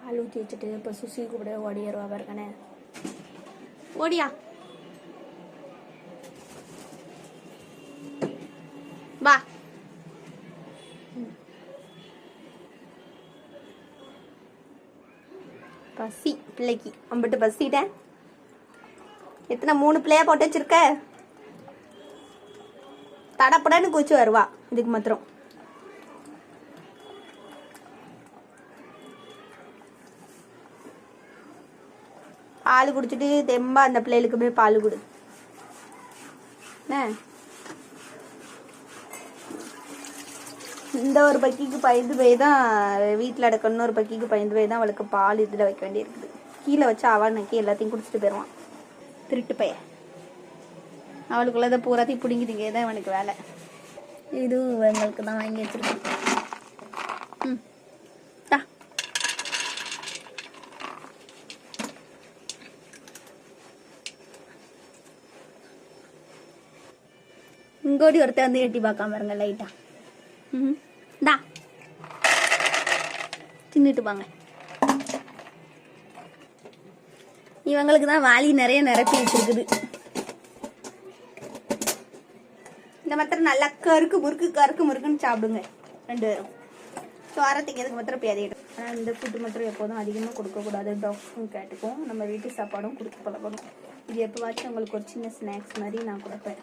பால் ஊற்றி வச்சுட்டு இப்போ சுசி கூட ஓடிடுவா பாருங்கண்ணே. ஓடியா வா. பசி பிள்ளைக்கு அம்பிட்டு பசிட்டேன். எத்தனை 3 பிள்ளையா போட்டு வச்சிருக்க. தடப்படன்னு கூச்சு வருவா இதுக்கு மாத்திரம். பால் குடிச்சிட்டு தெம்பா அந்த பிள்ளைகளுக்குமே பால் கொடு. இந்த ஒரு பக்கிக்கு பயந்து போய் தான் வீட்டில் அடக்க, இன்னொரு பக்கிக்கு பயந்து போய் தான் அவளுக்கு பால் இதில் வைக்க வேண்டியிருக்குது. கீழே வச்சு அவனுக்கு எல்லாத்தையும் குடிச்சிட்டு போயிடுவான் திருட்டு பையன். அவளுக்குள்ளதை பூராத்தையும் பிடிங்கிட்டீங்க தான் அவனுக்கு வேலை. இதுவும் எங்களுக்கு தான் வாங்கி வச்சிருக்கேன். இங்கோடி ஒருத்தர் வந்து எட்டி பார்க்காம இருங்க லைட்டா. டா தின்னுட்டு வாங்க. இவங்களுக்கு தான் வாளி நிறைய நிரப்பி வச்சிருக்குது. இந்த மாத்திரம் நல்லா கருக்கு முறுக்குன்னு சாப்பிடுங்க 2 பேரும். சோரத்துக்கு எதுக்கு மாத்திரம் பேதிடும். ஆனால் இந்த ஃபுட்டு மாத்திரம் எப்போதும் அதிகமாக கொடுக்கக்கூடாது. டாக்டரும் கேட்டுக்கும். நம்ம வீட்டு சாப்பாடும் கொடுத்து பழகணும். இது எப்போவாச்சும் உங்களுக்கு ஒரு சின்ன ஸ்நாக்ஸ் மாதிரி நான் கொடுப்பேன்.